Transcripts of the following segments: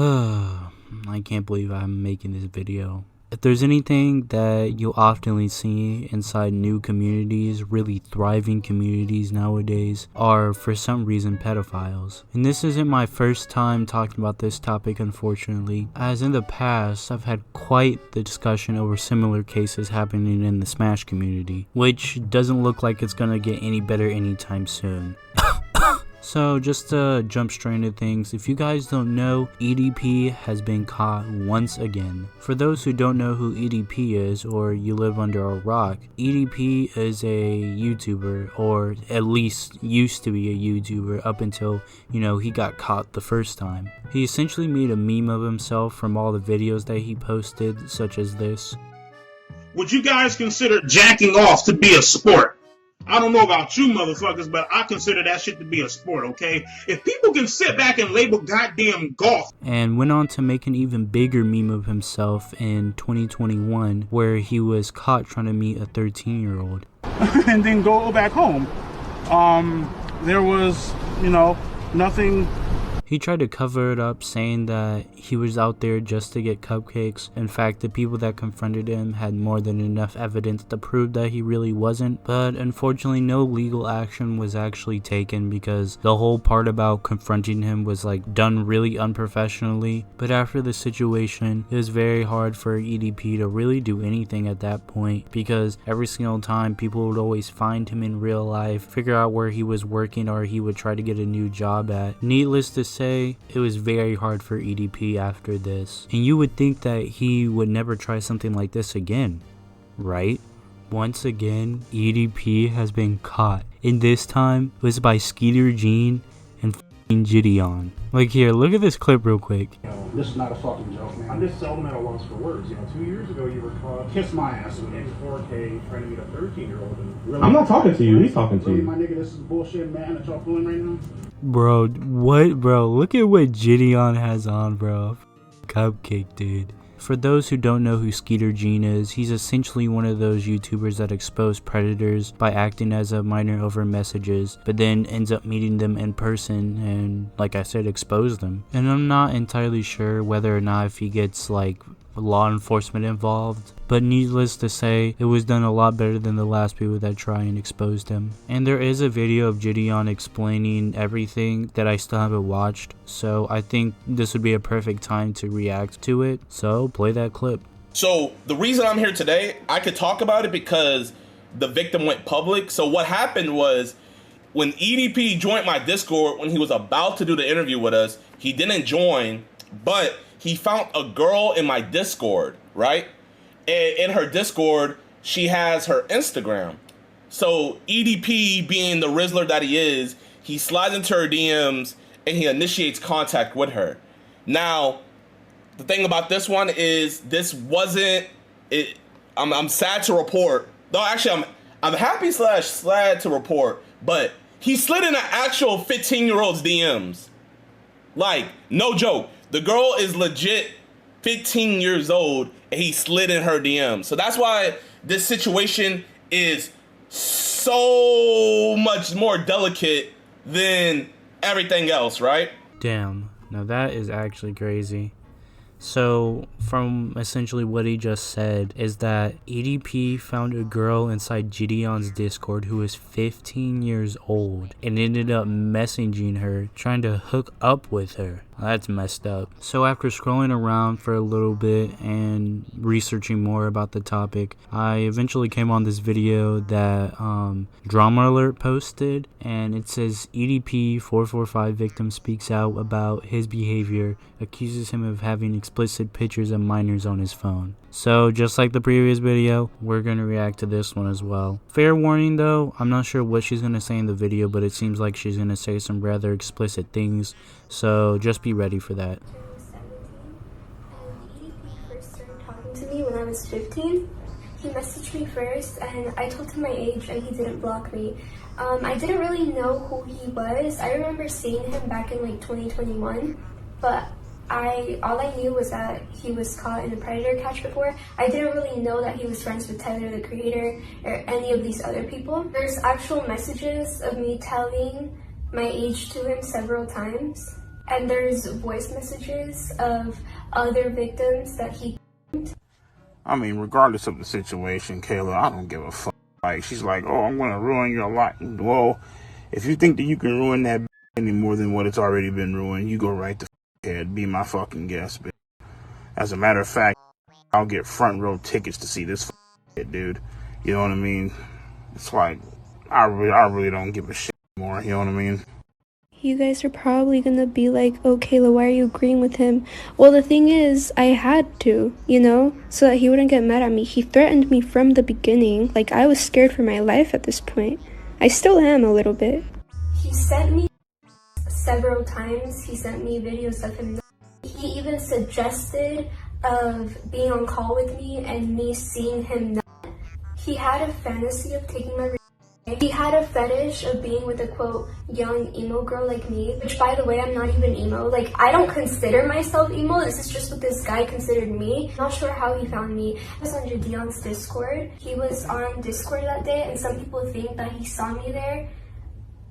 I can't believe I'm making this video. If there's anything that you'll often see inside new communities, really thriving communities nowadays, are for some reason pedophiles. And this isn't my first time talking about this topic, unfortunately, as in the past I've had quite the discussion over similar cases happening in the Smash community, which doesn't look like it's gonna get any better anytime soon. So just to jump straight into things, if you guys don't know, EDP has been caught once again. For those who don't know who EDP is, or you live under a rock, EDP is a YouTuber, or at least used to be a YouTuber up until, he got caught the first time. He essentially made a meme of himself from all the videos that he posted, such as this. Would you guys consider jacking off to be a sport? I don't know about you motherfuckers, but I consider that shit to be a sport, okay? If people can sit back and label goddamn golf. And went on to make an even bigger meme of himself in 2021, where he was caught trying to meet a 13-year-old. And then go back home. There was, nothing. He tried to cover it up, saying that he was out there just to get cupcakes. In fact, the people that confronted him had more than enough evidence to prove that he really wasn't. But unfortunately, no legal action was actually taken because the whole part about confronting him was done really unprofessionally. But after the situation, it was very hard for EDP to really do anything at that point, because every single time people would always find him in real life, figure out where he was working, or he would try to get a new job at. Needless to say, it was very hard for EDP after this, and you would think that he would never try something like this again, right? Once again, EDP has been caught, and this time it was by Skeeter Jean and f***ing Gideon. Here, look at this clip real quick. This is not a fucking joke, man. I'm just seldom at a loss for words. 2 years ago you were caught. Kiss my ass. In 4K trying to meet a 13-year-old. Really? I'm not talking to you. He's talking to really, you. My nigga, this is bullshit, man, that y'all pulling right now. Bro, what, bro? Look at what Gideon has on, bro. Cupcake, dude. For those who don't know who Skeeter Jean is, he's essentially one of those YouTubers that expose predators by acting as a minor over messages, but then ends up meeting them in person and, like I said, expose them. And I'm not entirely sure whether or not if he gets law enforcement involved, but needless to say, it was done a lot better than the last people that try and exposed him. And there is a video of Gideon explaining everything that I still haven't watched, so I think this would be a perfect time to react to it, so play that clip. So the reason I'm here today, I could talk about it because the victim went public. So what happened was, when EDP joined my Discord, when he was about to do the interview with us, he didn't join, but he found a girl in my Discord, right? And in her Discord, she has her Instagram. So EDP, being the Rizzler that he is, he slides into her DMs and he initiates contact with her. Now, the thing about this one is this wasn't it. I'm sad to report. No, actually, I'm happy / sad to report. But he slid in an actual 15-year-old's DMs. No joke. The girl is legit 15 years old and he slid in her DMs. So that's why this situation is so much more delicate than everything else, right? Damn, now that is actually crazy. So, from essentially what he just said, is that EDP found a girl inside Gideon's Discord who was 15 years old and ended up messaging her, trying to hook up with her. That's messed up. So after scrolling around for a little bit and researching more about the topic, I eventually came on this video that Drama Alert posted, and it says EDP 445 Victim Speaks Out about his behavior, accuses him of having explicit pictures of minors on his phone. So just like the previous video, we're going to react to this one as well. Fair warning though, I'm not sure what she's going to say in the video, but it seems like she's going to say some rather explicit things, so just be ready for that. EDP first started talking to me when I was 15. He messaged me first and I told him my age and he didn't block me. I didn't really know who he was. I remember seeing him back in 2021, but all I knew was that he was caught in a predator catch before. I didn't really know that he was friends with Tyler, the creator, or any of these other people. There's actual messages of me telling my age to him several times. And there's voice messages of other victims that he. I mean, regardless of the situation, Kayla, I don't give a fuck. Like, she's like, oh, I'm gonna ruin your life. Well, if you think that you can ruin that any more than what it's already been ruined, you go right the ahead. Be my fucking guest, bitch. As a matter of fact, I'll get front row tickets to see this shit, dude. You know what I mean? It's like, I really don't give a shit anymore. You know what I mean? You guys are probably gonna be like, oh, Kayla, why are you agreeing with him? Well, the thing is, I had to, you know, so that he wouldn't get mad at me. He threatened me from the beginning. Like, I was scared for my life at this point. I still am a little bit. He sent me several times. He sent me videos of him. He even suggested of being on call with me and me seeing him. He had a fantasy of taking my. He had a fetish of being with a, quote, young emo girl like me, which, by the way, I'm not even emo. Like, I don't consider myself emo. This is just what this guy considered me. Not sure how he found me. I was on Jadion's Discord. He was on Discord that day, and some people think that he saw me there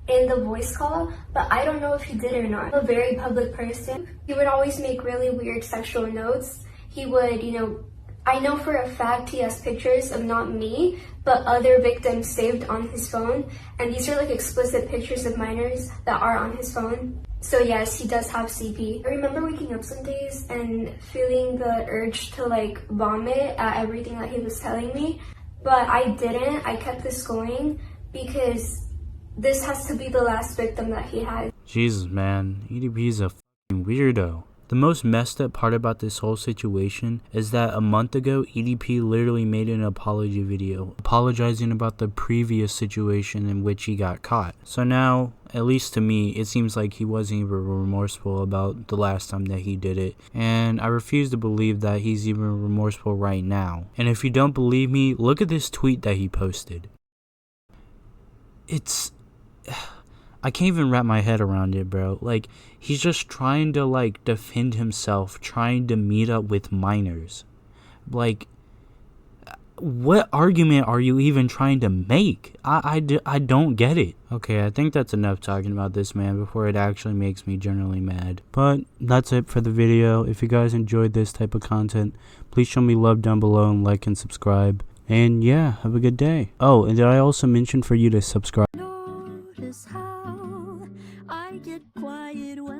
in the voice call, but I don't know if he did or not. I'm a very public person. He would always make really weird sexual notes. He would, you know, I know for a fact he has pictures of not me, but other victims saved on his phone. And these are like explicit pictures of minors that are on his phone. So yes, he does have CP. I remember waking up some days and feeling the urge to like vomit at everything that he was telling me. But I didn't. I kept this going because this has to be the last victim that he had. Jesus, man. EDP's a fucking weirdo. The most messed up part about this whole situation is that a month ago, EDP literally made an apology video apologizing about the previous situation in which he got caught. So now, at least to me, it seems like he wasn't even remorseful about the last time that he did it. And I refuse to believe that he's even remorseful right now. And if you don't believe me, look at this tweet that he posted. I can't even wrap my head around it, bro. Like, he's just trying to, like, defend himself, trying to meet up with minors. Like, what argument are you even trying to make? I don't get it. Okay, I think that's enough talking about this man before it actually makes me generally mad. But that's it for the video. If you guys enjoyed this type of content, please show me love down below and like and subscribe. And yeah, have a good day. Oh, and did I also mention for you to subscribe? Notice how I get quiet when